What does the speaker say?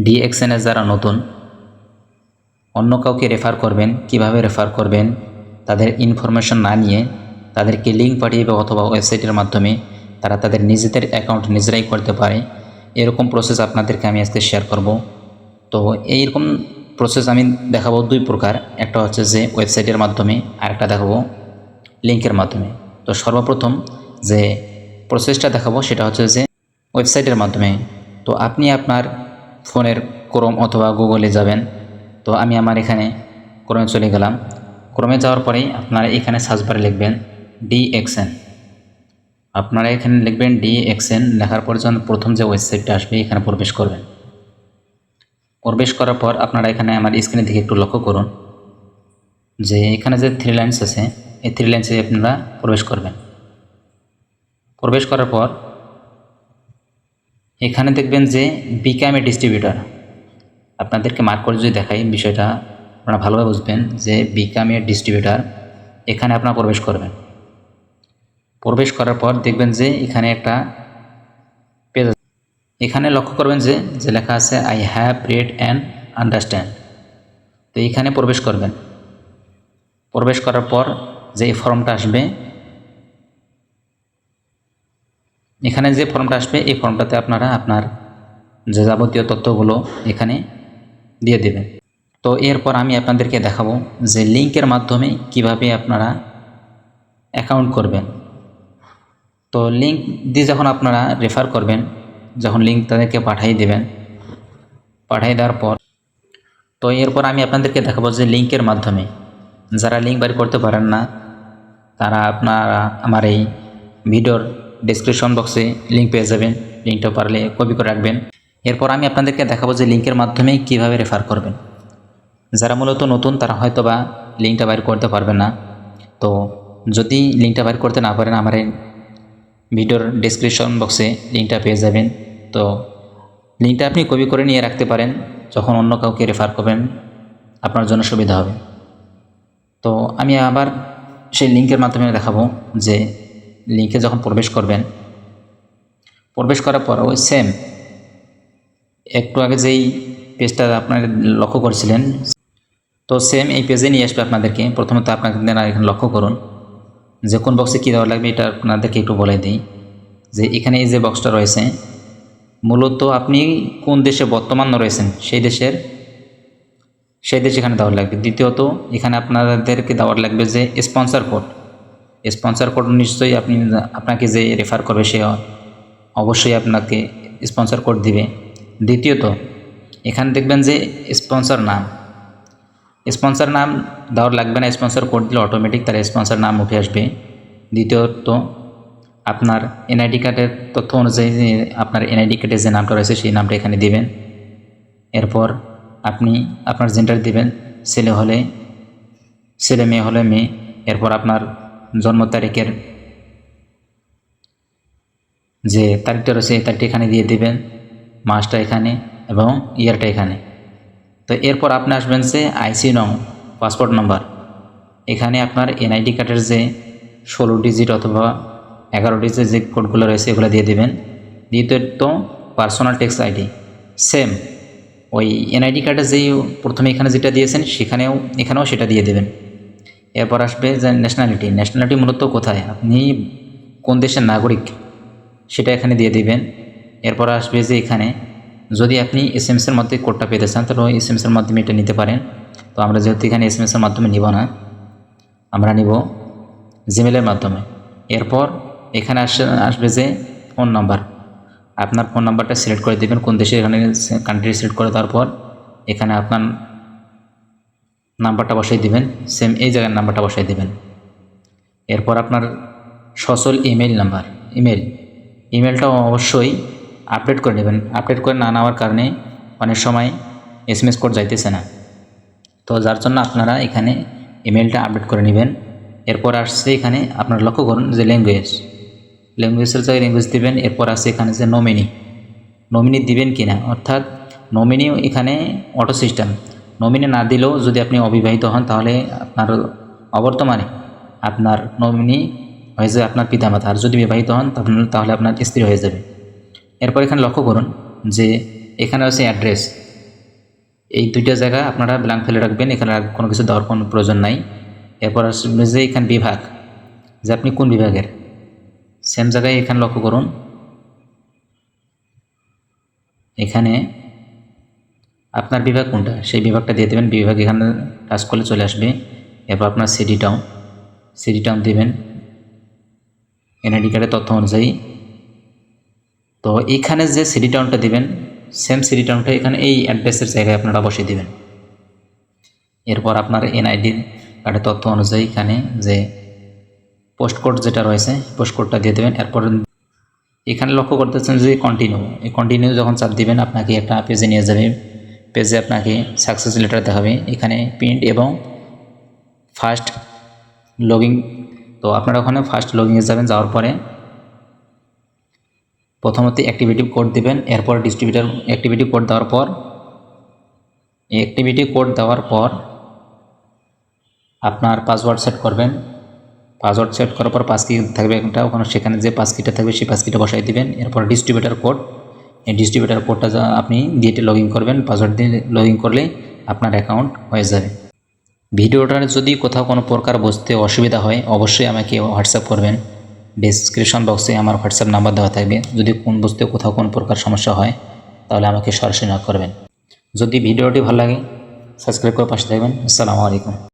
ডিএক্সএনে যারা নতুন অন্য কাউকে রেফার করবেন, কিভাবে রেফার করবেন তাদের ইনফরমেশন না নিয়ে তাদেরকে লিঙ্ক পাঠিয়ে অথবা ওয়েবসাইটের মাধ্যমে তারা তাদের নিজেদের অ্যাকাউন্ট নিজেরাই করতে পারে, এরকম প্রসেস আপনাদেরকে আমি আজকে শেয়ার করব। তো এইরকম প্রসেস আমি দেখাবো দুই প্রকার, একটা হচ্ছে যে ওয়েবসাইটের মাধ্যমে আর একটা দেখাবো লিঙ্কের মাধ্যমে। তো সর্বপ্রথম যে প্রসেসটা দেখাবো সেটা হচ্ছে যে ওয়েবসাইটের মাধ্যমে। তো আপনি আপনার ফোনের ক্রোম অথবা গুগলে যাবেন। তো আমি আমার এখানে ক্রোমে চলে গেলাম। ক্রোমে যাওয়ার পরেই আপনারা এখানে সার্চ বারে লিখবেন ডিএক্সএন। আপনারা এখানে লিখবেন ডিএক্সএন, লেখার পর যখন প্রথম যে ওয়েবসাইটটা আসবে এখানে প্রবেশ করবেন। প্রবেশ করার পর আপনারা এখানে আমার স্ক্রিনের দিকে একটু লক্ষ্য করুন যে এখানে যে থ্রি লাইন্স আছে, এই থ্রি লাইন্সে আপনারা প্রবেশ করবেন। প্রবেশ করার পর এখানে দেখবেন যে বিকাম এ ডিস্ট্রিবিউটার। আপনাদেরকে মার্ক করে যদি দেখাই বিষয়টা আপনারা ভালোভাবে বুঝবেন যে বিকাম এ ডিস্ট্রিবিউটার, এখানে আপনারা প্রবেশ করবেন। প্রবেশ করার পর দেখবেন যে এখানে একটা পেজ, এখানে লক্ষ্য করবেন যে লেখা আছে I have read and understand. তো এখানে প্রবেশ করবেন। প্রবেশ করার পর যে ফর্মটা আসবে, এখানে যে ফর্মটা আসবে এই ফর্মটাতে আপনারা আপনার যে যাবতীয় তথ্যগুলো এখানে দিয়ে দেবেন। তো এরপর আমি আপনাদেরকে দেখাবো যে লিঙ্কের মাধ্যমে কিভাবে আপনারা অ্যাকাউন্ট করবেন। তো লিঙ্ক দিয়ে যখন আপনারা রেফার করবেন, যখন লিঙ্ক তাদেরকে পাঠিয়ে দেবেন, পাঠিয়ে দেওয়ার পর তো এরপর আমি আপনাদেরকে দেখাবো যে লিঙ্কের মাধ্যমে যারা লিঙ্ক বের করতে পারেন না তারা আপনারা আমার এই ভিডিওর ডেসক্রিপশন বক্সে লিঙ্ক পেয়ে যাবেন, লিঙ্কটা পারলে কপি করে রাখবেন। এরপর আমি আপনাদেরকে দেখাবো যে লিঙ্কের মাধ্যমে কিভাবে রেফার করবেন। যারা মূলত নতুন তারা হয়তো বা লিঙ্কটা বাইর করতে পারবেন না। তো যদি লিঙ্কটা বাইর করতে না পারেন আমার এই ভিডিওর ডেসক্রিপশন বক্সে লিঙ্কটা পেয়ে যাবেন। তো লিঙ্কটা আপনি কপি করে নিয়ে রাখতে পারেন, যখন অন্য কাউকে রেফার করবেন আপনার জন্য সুবিধা হবে। তো আমি আবার সেই লিঙ্কের মাধ্যমে দেখাবো যে লিঙ্কে যখন প্রবেশ করবেন, প্রবেশ করার পর ওই সেম একটু আগে যেই পেজটা আপনারা লক্ষ্য করছিলেন, তো সেম এই পেজে নিয়ে আসবে আপনাদেরকে। প্রথমত আপনারা এখানে লক্ষ্য করুন যে কোন বক্সে কী দেওয়া লাগবে, এটা আপনাদেরকে একটু বলে দিই যে এখানে এই যে বক্সটা রয়েছে মূলত আপনি কোন দেশে বর্তমান রয়েছেন সেই দেশ এখানে দেওয়ার লাগবে। দ্বিতীয়ত এখানে আপনাদেরকে দেওয়ার লাগবে যে স্পন্সর কোড। স্পন্সর কোড নিশ্চয়ই আপনাকে যে রেফার করবে সে অবশ্যই আপনাকে স্পন্সর কোড দিবে। দ্বিতীয়ত এখানে দেখবেন যে স্পন্সর নাম দেওয়ার লাগবে না, স্পন্সর কোড দিলে অটোমেটিক তার স্পন্সর নাম উঠে আসবে। দ্বিতীয়ত আপনার এনআইডি কার্ডের তথ্য অনুযায়ী আপনার এনআইডি কার্ডে যে নামটা রয়েছে সেই নামটা এখানে দিবেন। এরপর আপনি আপনার জেন্ডার দিবেন, ছেলে হলে ছেলে, মেয়ে হলে মেয়ে। এরপর আপনার জন্ম তারিখের যে তারিখটা রয়েছে এই তারিখটা এখানে দিয়ে দেবেন, মাসটা এখানে এবং ইয়ারটা এখানে। তো এরপর আপনি আসবেন যে আইসি নং, পাসপোর্ট নম্বর। এখানে আপনার এনআইডি কার্ডের যে 16 ডিজিট অথবা 11 ডিজিট যে কোডগুলো রয়েছে এগুলো দিয়ে দেবেন। দ্বিতীয়ত পার্সোনাল ট্যাক্স আইডি সেম ওই এনআইডি কার্ডে যেই প্রথমে এখানে যেটা দিয়েছেন এখানেও সেটা দিয়ে দেবেন। এরপর আসবে যে ন্যাশনালিটি মূলত কোথায়, আপনি কোন দেশের নাগরিক সেটা এখানে দিয়ে দিবেন। এরপর আসবে যে এখানে যদি আপনি এসএমএসের মধ্যে কোডটা পেতে চান তাহলে ওই এসএমএসের মাধ্যমে এটা নিতে পারেন। তো আমরা যেহেতু এখানে এসএমএসের মাধ্যমে নিব না, আমরা নিব জিমেলের মাধ্যমে। এরপর এখানে আসবে যে ফোন নাম্বার, আপনার ফোন নাম্বারটা সিলেক্ট করে দেবেন কোন দেশে, এখানে কান্ট্রি সিলেক্ট করে দেওয়ার পর এখানে আপনার নাম্বারটা বসাই দিবেন, সেম এই জায়গার নাম্বারটা বসাই দিবেন। এরপর আপনার সচল ইমেল নাম্বার, ইমেলটা অবশ্যই আপডেট করে নেবেন। আপডেট করে না নেওয়ার কারণে অনেক সময় এসএমএস কোড যাইতেছে না, তো যার জন্য আপনারা এখানে ইমেলটা আপডেট করে নেবেন। এরপর আসছে এখানে আপনারা লক্ষ্য করুন যে ল্যাঙ্গুয়েজের জায়গায় ল্যাঙ্গুয়েজ দেবেন। এরপর আসছে এখানে যে নমিনি দিবেন কি না, অর্থাৎ নমিনি এখানে অটো সিস্টেম। নমিনি না দিলেও যদি আপনি অবিবাহিত হন তাহলে আপনার অবর্তমানে আপনার নমিনি হয়ে যাবে আপনার পিতামাতা, আর যদি বিবাহিত হন তাহলে আপনার স্ত্রী হয়ে যাবে। এরপর এখানে লক্ষ্য করুন যে এখানে আছে অ্যাড্রেস, এই দুইটা জায়গা আপনারা ব্ল্যাঙ্ক ফেলে রাখবেন, এখানে আর কোনো কিছু দেওয়ার কোনো প্রয়োজন নাই। এরপর আসবে যে এখানে বিভাগ, যে আপনি কোন বিভাগের, সেম জায়গায় এখানে লক্ষ্য করুন, এখানে আপনার বিভাগ কোনটা সেই বিভাগটা দিয়ে দেবেন। বিভাগ এখানে টাচ করলে চলে আসবে। এরপর আপনার সিটি টাউন দেবেন এনআইডি কার্ডের তথ্য অনুযায়ী। তো এখানে যে সিটি টাউনটা দেবেন, সেম সিটি টাউনটা এখানে এই অ্যাড্রেসের জায়গায় আপনারা বসিয়ে দেবেন। এরপর আপনার এনআইডি কার্ডের তথ্য অনুযায়ী এখানে যে পোস্ট কোড যেটা রয়েছে পোস্ট কোডটা দিয়ে দেবেন। এরপর এখানে লক্ষ্য করতেছেন যে এই কন্টিনিউ যখন চাপ দিবেন আপনাকে একটা পেজে নিয়ে যাবে। পেজে আপনাকে সাকসেস লেটার দেখাবে, এখানে প্রিন্ট এবং ফার্স্ট লগইন। তো আপনারা ওখানে ফার্স্ট লগইনে যাবেন, যাওয়ার পরে প্রথমত অ্যাক্টিভিটি কোড দেবেন। এরপর ডিস্ট্রিবিউটার অ্যাক্টিভিটি কোড দেওয়ার পর আপনার পাসওয়ার্ড সেট করবেন। পাসওয়ার্ড সেট করার পর পাস কি থাকবে একটা, ওখানে সেখানে যে পাস কিটা থাকবে সেই পাস কিটা বসাই দিবেন। এরপর ডিস্ট্রিবিউটার কোড, এই ডিস্ট্রিবিউটার কোডটা আপনি দিয়ে লগইন করবেন। পাসওয়ার্ড দিয়ে লগইন করলে আপনার অ্যাকাউন্ট হয়ে যাবে। ভিডিওটার যদি কোথাও কোনো প্রকার বুঝতে অসুবিধা হয় অবশ্যই আমাকে হোয়াটসঅ্যাপ করবেন। ডেসক্রিপশন বক্সে আমার হোয়াটসঅ্যাপ নাম্বার দেওয়া থাকবে। যদি বুঝতে কোথাও কোনো প্রকার সমস্যা হয় তাহলে আমাকে সরাসরি নক করবেন। যদি ভিডিওটি ভালো লাগে সাবস্ক্রাইব করে পাশে থাকবেন। আসসালামু আলাইকুম।